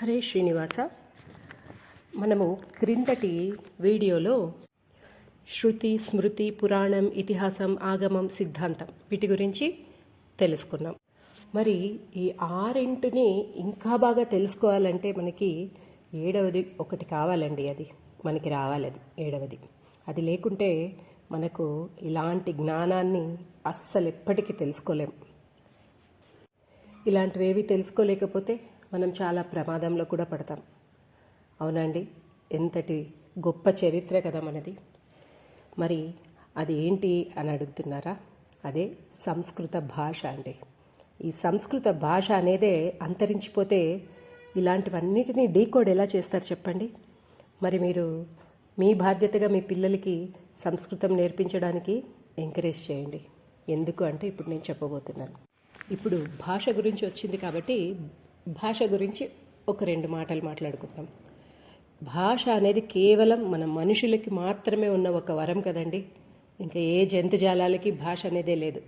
హరే శ్రీనివాస. మనము క్రిందటి వీడియోలో శృతి, స్మృతి, పురాణం, ఇతిహాసం, ఆగమం, సిద్ధాంతం వీటి గురించి తెలుసుకున్నాం. మరి ఈ ఆరింటిని ఇంకా బాగా తెలుసుకోవాలంటే మనకి ఏడవది ఒకటి కావాలండి. అది మనకి రావాలి, అది ఏడవది. అది లేకుంటే మనకు ఇలాంటి జ్ఞానాన్ని అస్సలు ఎప్పటికీ తెలుసుకోలేం. ఇలాంటివేవి తెలుసుకోలేకపోతే మనం చాలా ప్రమాదంలో కూడా పడతాం. అవునండి, ఎంతటి గొప్ప చరిత్ర కదా మనది. మరి అది ఏంటి అని అడుగుతున్నారా? అదే సంస్కృత భాష అండి. ఈ సంస్కృత భాష అనేదే అంతరించిపోతే ఇలాంటివన్నిటినీ డీకోడ్ ఎలా చేస్తారు చెప్పండి. మరి మీరు మీ బాధ్యతగా మీ పిల్లలకి సంస్కృతం నేర్పించడానికి ఎంకరేజ్ చేయండి. ఎందుకు అంటే ఇప్పుడు నేను చెప్పబోతున్నాను. ఇప్పుడు భాష గురించి వచ్చింది కాబట్టి భాష గురించి ఒక రెండు మాటలు మాట్లాడుకుందాం. భాష అనేది కేవలం మన మనుషులకి మాత్రమే ఉన్న ఒక వరం కదండి. ఇంకా ఏ జంతుజాలాలకి భాష అనేదే లేదు.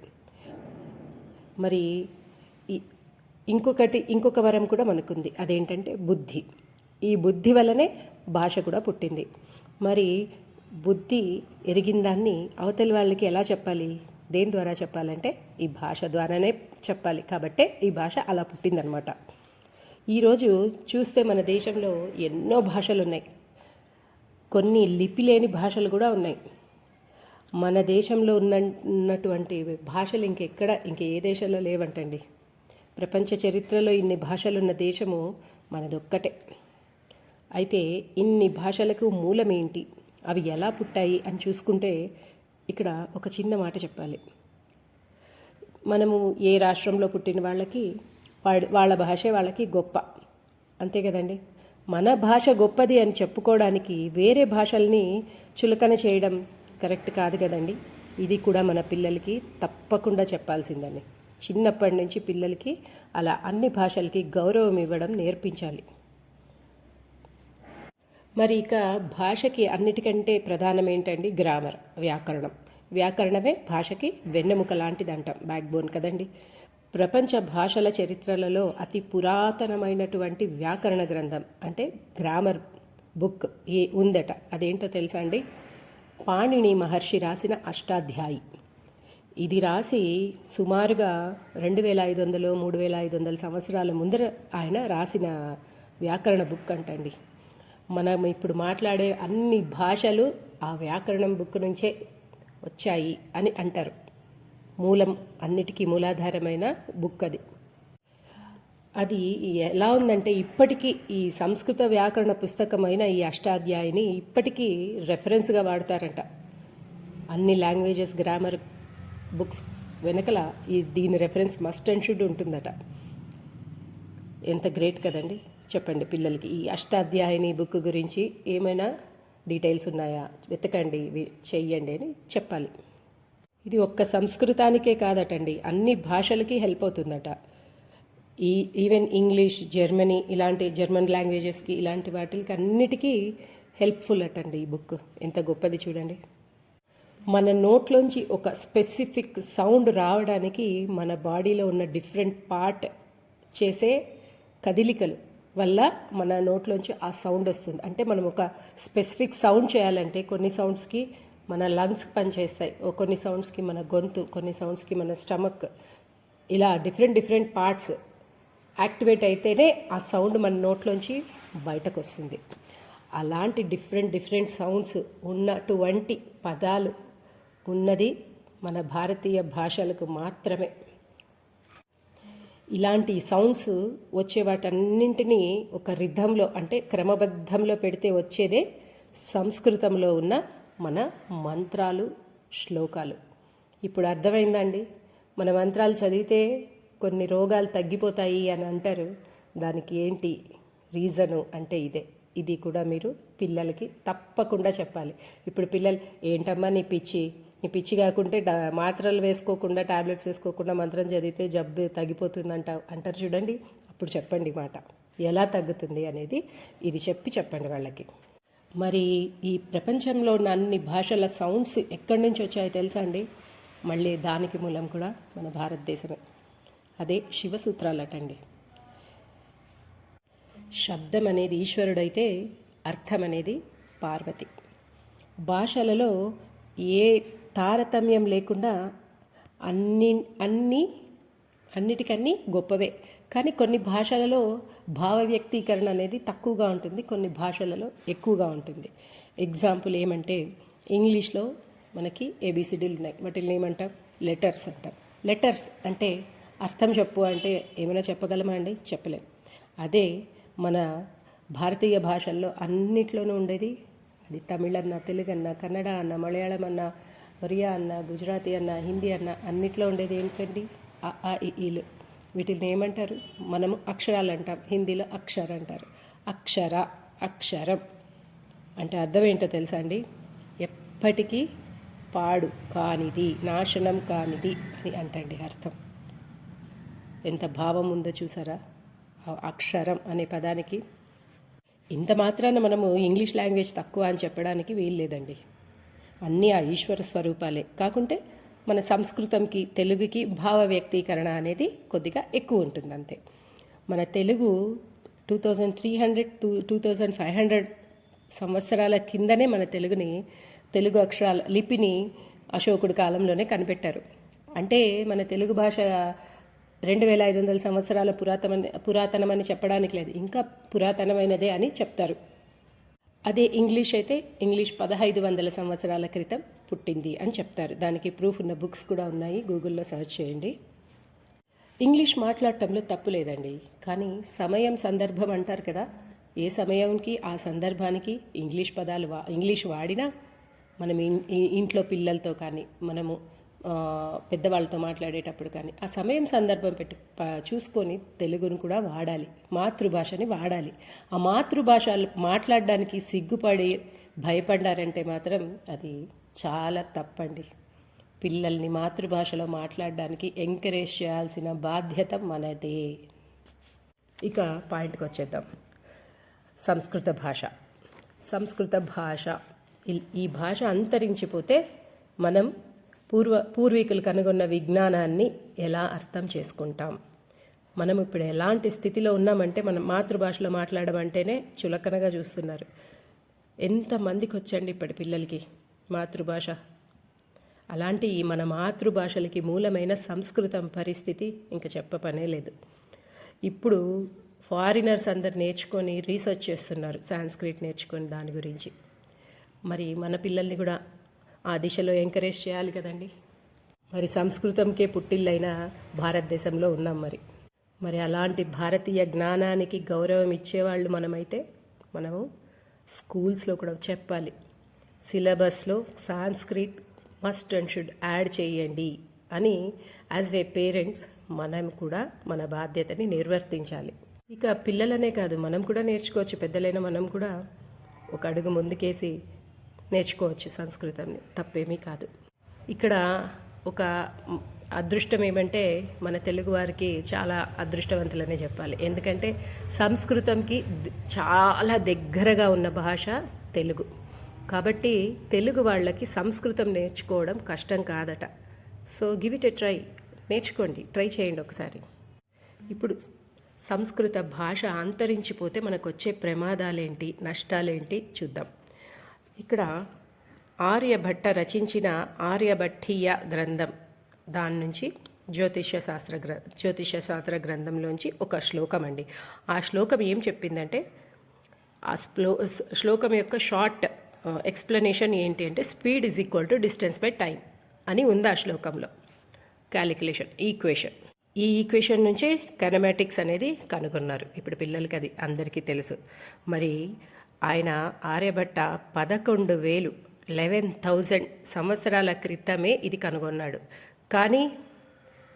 మరి ఇంకొక వరం కూడా మనకుంది. అదేంటంటే బుద్ధి. ఈ బుద్ధి వల్లనే భాష కూడా పుట్టింది. మరి బుద్ధి ఎరిగిన దాన్ని అవతలి వాళ్ళకి ఎలా చెప్పాలి? దేని ద్వారా చెప్పాలంటే ఈ భాష ద్వారానే చెప్పాలి. కాబట్టే ఈ భాష అలా పుట్టిందనమాట. ఈరోజు చూస్తే మన దేశంలో ఎన్నో భాషలు ఉన్నాయి. కొన్ని లిపి లేని భాషలు కూడా ఉన్నాయి. మన దేశంలో ఉన్నటువంటి భాషలు ఇంక ఏ దేశంలో లేవంటండి. ప్రపంచ చరిత్రలో ఇన్ని భాషలు ఉన్న దేశము మనదొక్కటే. అయితే ఇన్ని భాషలకు మూలం ఏంటి, అవి ఎలా పుట్టాయి అని చూసుకుంటే ఇక్కడ ఒక చిన్న మాట చెప్పాలి. మనము ఏ రాష్ట్రంలో పుట్టిన వాళ్ళకి వాళ్ళ భాషే వాళ్ళకి గొప్ప, అంతే కదండి. మన భాష గొప్పది అని చెప్పుకోవడానికి వేరే భాషల్ని చులకన చేయడం కరెక్ట్ కాదు కదండి. ఇది కూడా మన పిల్లలకి తప్పకుండా చెప్పాల్సిందండి. చిన్నప్పటి నుంచి పిల్లలకి అలా అన్ని భాషలకి గౌరవం ఇవ్వడం నేర్పించాలి. మరి ఇక భాషకి అన్నిటికంటే ప్రధానం ఏంటండి? గ్రామర్, వ్యాకరణం. వ్యాకరణమే భాషకి వెన్నెముక లాంటిదంటాం, బ్యాక్ బోన్ కదండి. ప్రపంచ భాషల చరిత్రలలో అతి పురాతనమైనటువంటి వ్యాకరణ గ్రంథం అంటే గ్రామర్ బుక్ ఉందట. అదేంటో తెలుసా అండి? పాణిని మహర్షి రాసిన అష్టాధ్యాయి. ఇది రాసి సుమారుగా 2500 3500 సంవత్సరాల ముందర ఆయన రాసిన వ్యాకరణ బుక్ అంటండి. మనం ఇప్పుడు మాట్లాడే అన్ని భాషలు ఆ వ్యాకరణం బుక్ నుంచే వచ్చాయి అని అంటారు. మూలం, అన్నిటికీ మూలాధారమైన బుక్ అది. అది ఎలా ఉందంటే ఇప్పటికీ ఈ సంస్కృత వ్యాకరణ పుస్తకమైన ఈ అష్టాధ్యాయిని ఇప్పటికీ రెఫరెన్స్గా వాడతారంట. అన్ని లాంగ్వేజెస్ గ్రామర్ బుక్స్ వెనకల దీని రెఫరెన్స్ మస్ట్ అండ్ షుడ్ ఉంటుందట. ఎంత గ్రేట్ కదండి. చెప్పండి పిల్లలకి ఈ అష్టాధ్యాయిని బుక్ గురించి ఏమైనా డీటెయిల్స్ ఉన్నాయా, వెతకండి, చెయ్యండి అని చెప్పాలి. ఇది ఒక్క సంస్కృతానికే కాదటండి, అన్ని భాషలకి హెల్ప్ అవుతుందట. ఈవెన్ ఇంగ్లీష్, జర్మనీ, ఇలాంటి జర్మన్ లాంగ్వేజెస్కి, ఇలాంటి వాటికి అన్నిటికీ హెల్ప్ఫుల్ అటండి ఈ బుక్. ఎంత గొప్పది చూడండి. మన నోట్లోంచి ఒక స్పెసిఫిక్ సౌండ్ రావడానికి మన బాడీలో ఉన్న డిఫరెంట్ పార్ట్ చేసే కదిలికలు వల్ల మన నోట్లోంచి ఆ సౌండ్ వస్తుంది. అంటే మనం ఒక స్పెసిఫిక్ సౌండ్ చేయాలంటే కొన్ని సౌండ్స్కి మన లంగ్స్ పనిచేస్తాయి, కొన్ని సౌండ్స్కి మన గొంతు, కొన్ని సౌండ్స్కి మన స్టమక్, ఇలా డిఫరెంట్ పార్ట్స్ యాక్టివేట్ అయితేనే ఆ సౌండ్ మన నోట్లోంచి బయటకు వస్తుంది. అలాంటి డిఫరెంట్ సౌండ్స్ ఉన్నటువంటి పదాలు ఉన్నది మన భారతీయ భాషలకు మాత్రమే. ఇలాంటి సౌండ్స్ వచ్చే వాటన్నింటినీ ఒక రిథంలో అంటే క్రమబద్ధంలో పెడితే వచ్చేదే సంస్కృతంలో ఉన్న మన మంత్రాలు, శ్లోకాలు. ఇప్పుడు అర్థమైందండి. మన మంత్రాలు చదివితే కొన్ని రోగాలు తగ్గిపోతాయి అని అంటారు. దానికి ఏంటి రీజను అంటే ఇదే. ఇది కూడా మీరు పిల్లలకి తప్పకుండా చెప్పాలి. ఇప్పుడు పిల్లలు ఏంటమ్మా నీ పిచ్చి కాకుంటే మాత్రలు వేసుకోకుండా, టాబ్లెట్స్ వేసుకోకుండా మంత్రం చదివితే జబ్బు తగ్గిపోతుంది అంటారు చూడండి. అప్పుడు చెప్పండి మాట ఎలా తగ్గుతుంది అనేది ఇది చెప్పండి వాళ్ళకి. మరి ఈ ప్రపంచంలో ఉన్న అన్ని భాషల సౌండ్స్ ఎక్కడి నుంచి వచ్చాయో తెలుసా అండి? మళ్ళీ దానికి మూలం కూడా మన భారతదేశమే. అదే శివసూత్రాలటండి. శబ్దం అనేది ఈశ్వరుడైతే అర్థం అనేది పార్వతి. భాషలలో ఏ తారతమ్యం లేకుండా అన్ని అన్ని అన్నిటికన్నీ గొప్పవే. కానీ కొన్ని భాషలలో భావ వ్యక్తీకరణ అనేది తక్కువగా ఉంటుంది, కొన్ని భాషలలో ఎక్కువగా ఉంటుంది. ఎగ్జాంపుల్ ఏమంటే, ఇంగ్లీష్లో మనకి ఏబిసిడీలు ఉన్నాయి, వాటిని ఏమంటాం? లెటర్స్ అంటాం. లెటర్స్ అంటే అర్థం చెప్పు అంటే ఏమైనా చెప్పగలమా అండి? చెప్పలేం. అదే మన భారతీయ భాషల్లో అన్నిట్లోనూ ఉండేది అది తమిళ అన్న, తెలుగు అన్న, కన్నడ అన్న, మలయాళం అన్న, ఒరియా అన్న, గుజరాతీ అన్న, హిందీ అన్న, అన్నిట్లో ఉండేది ఏంటండి? అ ఆ ఇ ఈలు. వీటిని ఏమంటారు? మనము అక్షరాలు అంటాం, హిందీలో అక్షర అంటారు. అక్షర, అక్షరం అంటే అర్థం ఏంటో తెలుసా అండి? ఎప్పటికీ పాడు కానిది, నాశనం కానిది అని అంటండి అర్థం. ఎంత భావం ఉందో చూసారా అక్షరం అనే పదానికి. ఇంత మాత్రాన మనము ఇంగ్లీష్ లాంగ్వేజ్ తక్కువ అని చెప్పడానికి వీల్లేదండి. అన్నీ ఆ ఈశ్వర స్వరూపాలే. కాకుంటే మన సంస్కృతంకి తెలుగుకి భావ వ్యక్తీకరణ అనేది కొద్దిగా ఎక్కువ ఉంటుంది అంతే. మన తెలుగు 2300 2500 సంవత్సరాల కిందనే మన తెలుగు అక్షరాల లిపిని అశోకుడి కాలంలోనే కనిపెట్టారు. అంటే మన తెలుగు భాష 2500 సంవత్సరాల పురాతనమని చెప్పడానికి లేదు, ఇంకా పురాతనమైనదే అని చెప్తారు. అదే ఇంగ్లీష్ అయితే ఇంగ్లీష్ 1500 సంవత్సరాల క్రితం పుట్టింది అని చెప్తారు. దానికి ప్రూఫ్ ఉన్న బుక్స్ కూడా ఉన్నాయి, గూగుల్లో సెర్చ్ చేయండి. ఇంగ్లీష్ మాట్లాడటంలో తప్పు లేదండి, కానీ సమయం సందర్భం అంటారు కదా, ఏ సమయంకి ఆ సందర్భానికి ఇంగ్లీష్ వాడినా మనం ఇంట్లో పిల్లలతో కానీ మనము పెద్దవాళ్ళతో మాట్లాడేటప్పుడు కానీ ఆ సమయం సందర్భం చూసుకొని తెలుగును కూడా వాడాలి, మాతృభాషని వాడాలి. ఆ మాతృభాష మాట్లాడడానికి సిగ్గుపడి భయపడ్డారంటే మాత్రం అది చాలా తప్పండి. పిల్లల్ని మాతృభాషలో మాట్లాడడానికి ఎంకరేజ్ చేయాల్సిన బాధ్యత మనదే. ఇక పాయింట్కి వచ్చేద్దాం. సంస్కృత భాష ఈ భాష అంతరించిపోతే మనం పూర్వీకులు కనుగొన్న విజ్ఞానాన్ని ఎలా అర్థం చేసుకుంటాం? మనం ఇప్పుడు ఎలాంటి స్థితిలో ఉన్నామంటే మనం మాతృభాషలో మాట్లాడమంటేనే చులకనగా చూస్తున్నారు. ఎంతమందికి వచ్చండి ఇప్పటి పిల్లలకి మాతృభాష? అలాంటి మన మాతృభాషలకి మూలమైన సంస్కృతం పరిస్థితి ఇంకా చెప్పపనే లేదు. ఇప్పుడు ఫారినర్స్ అందరు నేర్చుకొని రీసెర్చ్ చేస్తున్నారు, సాంస్క్రిట్ నేర్చుకొని దాని గురించి. మరి మన పిల్లల్ని కూడా ఆ దిశలో ఎంకరేజ్ చేయాలి కదండి. మరి సంస్కృతంకే పుట్టిల్లైన భారతదేశంలో ఉన్నాం. మరి అలాంటి భారతీయ జ్ఞానానికి గౌరవం ఇచ్చేవాళ్ళు మనము స్కూల్స్లో కూడా చెప్పాలి. సిలబస్లో Sanskrit must and should add చేయండి అని యాజ్ ఏ పేరెంట్స్ మనం కూడా మన బాధ్యతని నిర్వర్తించాలి. ఇక పిల్లలనే కాదు, మనం కూడా నేర్చుకోవచ్చు. పెద్దలైన మనం కూడా ఒక అడుగు ముందుకేసి నేర్చుకోవచ్చు సంస్కృతాన్ని, తప్పేమీ కాదు. ఇక్కడ ఒక అదృష్టం ఏమంటే మన తెలుగు వారికి చాలా అదృష్టవంతులనే చెప్పాలి. ఎందుకంటే సంస్కృతంకి చాలా దగ్గరగా ఉన్న భాష తెలుగు. కాబట్టి తెలుగు వాళ్ళకి సంస్కృతం నేర్చుకోవడం కష్టం కాదట. So give it a try, నేర్చుకోండి, ట్రై చేయండి ఒకసారి. ఇప్పుడు సంస్కృత భాష అంతరించిపోతే మనకు వచ్చే ప్రమాదాలేంటి, నష్టాలేంటి చూద్దాం. ఇక్కడ ఆర్యభట్ట రచించిన ఆర్యభట్టీయ గ్రంథం, దాని నుంచి జ్యోతిష్య శాస్త్ర గ్రంథంలోంచి ఒక శ్లోకం అండి. ఆ శ్లోకం ఏం చెప్పిందంటే, ఆ శ్లోకం యొక్క షార్ట్ ఎక్స్ప్లెనేషన్ ఏంటి అంటే, speed is equal to distance by time అని ఉంది ఆ శ్లోకంలో. క్యాలిక్యులేషన్ ఈక్వేషన్, ఈ ఈక్వేషన్ నుంచే కైనమాటిక్స్ అనేది కనుగొన్నారు. ఇప్పుడు పిల్లలకి అది అందరికీ తెలుసు. మరి ఆయన ఆర్యభట్ట 11,000 సంవత్సరాల క్రితమే ఇది కనుగొన్నాడు. కానీ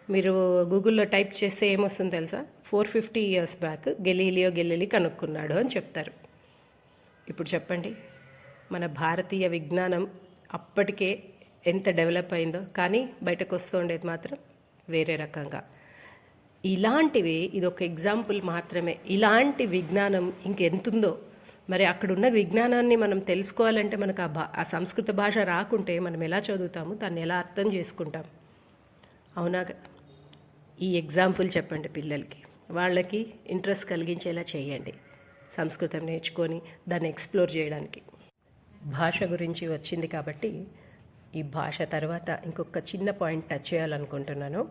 మీరు గూగుల్లో టైప్ చేస్తే ఏమొస్తుందో తెలుసా? 450 years బ్యాక్ గెలీలియో కనుక్కున్నాడు అని చెప్తారు. ఇప్పుడు చెప్పండి, మన భారతీయ విజ్ఞానం అప్పటికే ఎంత డెవలప్ అయిందో, కానీ బయటకు వస్తుండేది మాత్రం వేరే రకంగా. ఇలాంటివి, ఇది ఒక ఎగ్జాంపుల్ మాత్రమే. ఇలాంటి విజ్ఞానం ఇంకెంతుందో. మరి అక్కడున్న విజ్ఞానాన్ని మనం తెలుసుకోవాలంటే మనకు ఆ సంస్కృత భాష రాకుంటే మనం ఎలా చదువుతాము, దాన్ని ఎలా అర్థం చేసుకుంటాం? అవునా? ఈ ఎగ్జాంపుల్ చెప్పండి పిల్లలకి, వాళ్ళకి ఇంట్రెస్ట్ కలిగించేలా చేయండి. సంస్కృతం నేర్చుకొని దాన్ని ఎక్స్ప్లోర్ చేయడానికి. భాష గురించి వచ్చింది కాబట్టి ఈ భాష తర్వాత ఇంకొక చిన్న పాయింట్ టచ్ చేయాలనుకుంటున్నాను.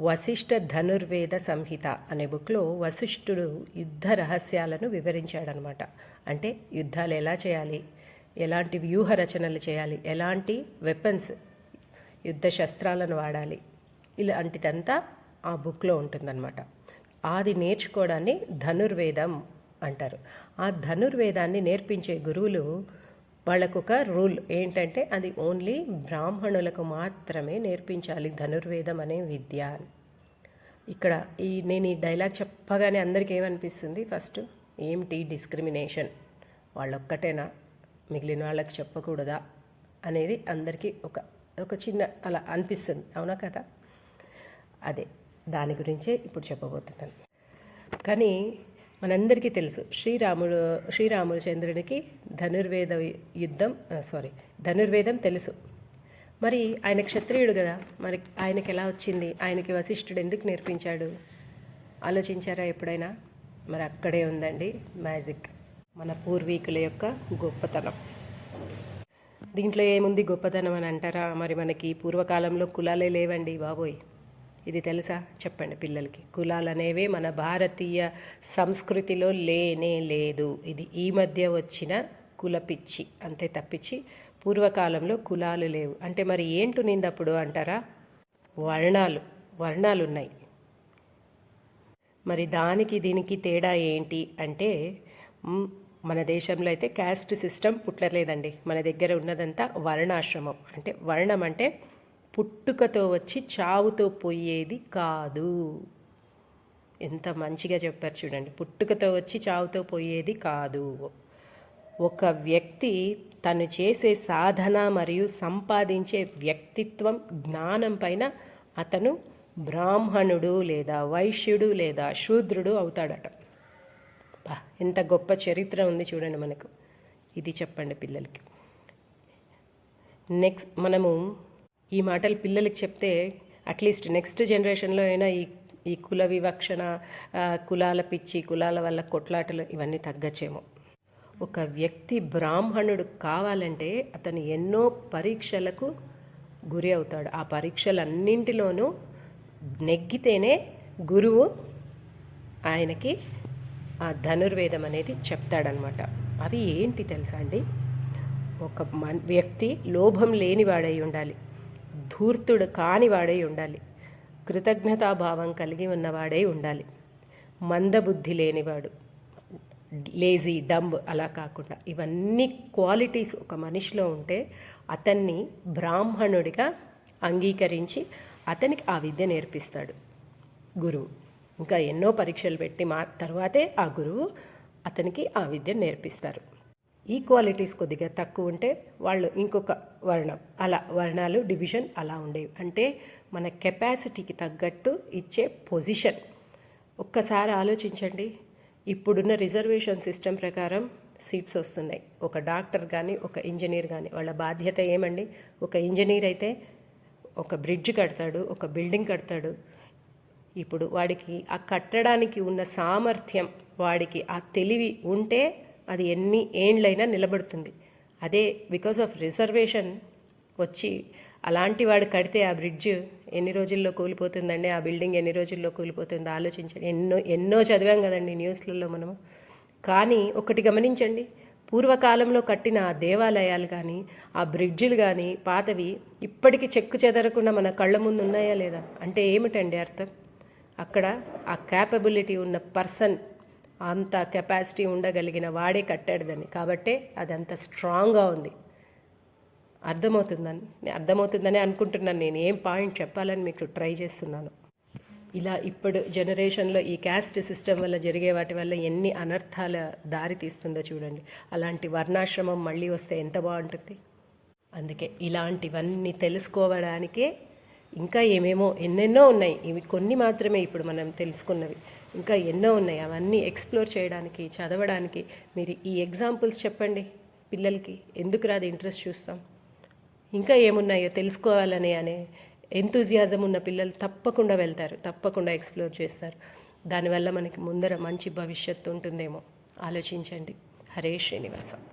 వశిష్ఠ ధనుర్వేద సంహిత అనే బుక్లో వశిష్ఠుడు యుద్ధ రహస్యాలను వివరించాడనమాట. అంటే యుద్ధాలు ఎలా చేయాలి, ఎలాంటి వ్యూహ రచనలు చేయాలి, ఎలాంటి వెపన్స్ యుద్ధ శస్త్రాలను వాడాలి, ఇలాంటిదంతా ఆ బుక్లో ఉంటుందన్నమాట. అది నేర్చుకోవడాన్ని ధనుర్వేదం అంటారు. ఆ ధనుర్వేదాన్ని నేర్పించే గురువులు వాళ్ళకొక రూల్ ఏంటంటే అది ఓన్లీ బ్రాహ్మణులకు మాత్రమే నేర్పించాలి ధనుర్వేదం అనే విద్య. ఇక్కడ నేను ఈ డైలాగ్ చెప్పగానే అందరికీ ఏమనిపిస్తుంది? ఫస్ట్ ఏమిటి డిస్క్రిమినేషన్, వాళ్ళొక్కటేనా, మిగిలిన వాళ్ళకి చెప్పకూడదా అనేది అందరికీ ఒక చిన్న అలా అనిపిస్తుంది, అవునా కదా? అదే దాని గురించే ఇప్పుడు చెప్పబోతున్నాను. కానీ మనందరికీ తెలుసు శ్రీరామచంద్రుడికి ధనుర్వేదం తెలుసు. మరి ఆయన క్షత్రియుడు కదా, మరి ఆయనకి ఎలా వచ్చింది? ఆయనకి వశిష్ఠుడు ఎందుకు నేర్పించాడు? ఆలోచించారా ఎప్పుడైనా? మరి అక్కడే ఉందండి మ్యాజిక్, మన పూర్వీకుల యొక్క గొప్పతనం. దీంట్లో ఏముంది గొప్పతనం అని అంటారా? మరి మనకి పూర్వకాలంలో కులాలే లేవండి బాబోయ్. ఇది తెలుసా? చెప్పండి పిల్లలకి. కులాలు అనేవి మన భారతీయ సంస్కృతిలో లేనే లేదు. ఇది ఈ మధ్య వచ్చిన కులపిచ్చి అంతే తప్పించి పూర్వకాలంలో కులాలు లేవు. అంటే మరి ఏంటునింది అప్పుడు అంటారా? వర్ణాలు ఉన్నాయి. మరి దానికి దీనికి తేడా ఏంటి అంటే, మన దేశంలో అయితే క్యాస్ట్ సిస్టమ్ పుట్టలేదండి. మన దగ్గర ఉన్నదంతా వర్ణాశ్రమం. అంటే వర్ణం అంటే పుట్టుకతో వచ్చి చావుతో పోయేది కాదు. ఎంత మంచిగా చెప్పారు చూడండి. పుట్టుకతో వచ్చి చావుతో పోయేది కాదు. ఒక వ్యక్తి తను చేసే సాధన మరియు సంపాదించే వ్యక్తిత్వం, జ్ఞానం పైన అతను బ్రాహ్మణుడు లేదా వైశ్యుడు లేదా శూద్రుడు అవుతాడట. ఎంత గొప్ప చరిత్ర ఉంది చూడండి మనకు. ఇది చెప్పండి పిల్లలకి. నెక్స్ట్ మనము ఈ మాటలు పిల్లలకి చెప్తే అట్లీస్ట్ నెక్స్ట్ జనరేషన్లో అయినా ఈ కుల వివక్షణ, కులాల పిచ్చి, కులాల వల్ల కొట్లాటలు ఇవన్నీ తగ్గచ్చేమో. ఒక వ్యక్తి బ్రాహ్మణుడు కావాలంటే అతను ఎన్నో పరీక్షలకు గురి అవుతాడు. ఆ పరీక్షలన్నింటిలోనూ నెగ్గితేనే గురువు ఆయనకి ఆ ధనుర్వేదం అనేది చెప్తాడనమాట. అవి ఏంటి తెలుసా అండి? ఒక వ్యక్తి లోభం లేనివాడై ఉండాలి, ధూర్తుడు కానివాడై ఉండాలి, కృతజ్ఞతాభావం కలిగి ఉన్నవాడై ఉండాలి, మందబుద్ధి లేనివాడు, లేజీ, డంబ్ అలా కాకుండా ఇవన్నీ క్వాలిటీస్ ఒక మనిషిలో ఉంటే అతన్ని బ్రాహ్మణుడిగా అంగీకరించి అతనికి ఆ విద్య నేర్పిస్తాడు గురువు. ఇంకా ఎన్నో పరీక్షలు పెట్టి తర్వాతే ఆ గురువు అతనికి ఆ విద్య నేర్పిస్తారు. ఈ క్వాలిటీస్ కొద్దిగా తక్కువ ఉంటే వాళ్ళు ఇంకొక వర్ణం, అలా వర్ణాలు డివిజన్ అలా ఉండేవి. అంటే మన కెపాసిటీకి తగ్గట్టు ఇచ్చే పొజిషన్. ఒక్కసారి ఆలోచించండి, ఇప్పుడున్న రిజర్వేషన్ సిస్టమ్ ప్రకారం సీట్స్ వస్తున్నాయి. ఒక డాక్టర్ కానీ ఒక ఇంజనీర్ కానీ వాళ్ళ బాధ్యత ఏమండి? ఒక ఇంజనీర్ అయితే ఒక బ్రిడ్జ్ కడతాడు, ఒక బిల్డింగ్ కడతాడు. ఇప్పుడు వాడికి ఆ కట్టడానికి ఉన్న సామర్థ్యం, వాడికి ఆ తెలివి ఉంటే అది ఎన్ని ఏండ్లైనా నిలబడుతుంది. అదే బికాస్ ఆఫ్ రిజర్వేషన్ వచ్చి అలాంటి వాడు కడితే ఆ బ్రిడ్జ్ ఎన్ని రోజుల్లో కూలిపోతుందండి, ఆ బిల్డింగ్ ఎన్ని రోజుల్లో కూలిపోతుందో ఆలోచించండి. ఎన్నో చదివాం కదండి న్యూస్లలో మనము. కానీ ఒకటి గమనించండి, పూర్వకాలంలో కట్టిన ఆ దేవాలయాలు కానీ ఆ బ్రిడ్జిలు కానీ పాతవి ఇప్పటికీ చెక్కు చెదరకుండా మన కళ్ళ ముందు ఉన్నాయా లేదా? అంటే ఏమిటండి అర్థం? అక్కడ ఆ క్యాపబిలిటీ ఉన్న పర్సన్, అంత కెపాసిటీ ఉండగలిగిన వాడే కట్టాడుదని, కాబట్టే అది అంత స్ట్రాంగ్గా ఉంది. అర్థమవుతుందని అనుకుంటున్నాను. నేను ఏం పాయింట్ చెప్పాలని మీకు ట్రై చేస్తున్నాను. ఇలా ఇప్పుడు జనరేషన్లో ఈ క్యాస్ట్ సిస్టమ్ వల్ల జరిగే వాటి వల్ల ఎన్ని అనర్థాల దారి తీస్తుందో చూడండి. అలాంటి వర్ణాశ్రమం మళ్ళీ వస్తే ఎంత బాగుంటుంది. అందుకే ఇలాంటివన్నీ తెలుసుకోవడానికే ఇంకా ఏమేమో ఎన్నెన్నో ఉన్నాయి. ఇవి కొన్ని మాత్రమే ఇప్పుడు మనం తెలుసుకున్నవి. ఇంకా ఎన్నో ఉన్నాయి. అవన్నీ ఎక్స్ప్లోర్ చేయడానికి, చదవడానికి మీరు ఈ ఎగ్జాంపుల్స్ చెప్పండి పిల్లలకి. ఎందుకు రాదు ఇంట్రెస్ట్ చూస్తాం. ఇంకా ఏమున్నాయో తెలుసుకోవాలనే ఎంతూజియాజం ఉన్న పిల్లలు తప్పకుండా వెళ్తారు, తప్పకుండా ఎక్స్ప్లోర్ చేస్తారు. దానివల్ల మనకి ముందర మంచి భవిష్యత్తు ఉంటుందేమో ఆలోచించండి. హరే శ్రీనివాస.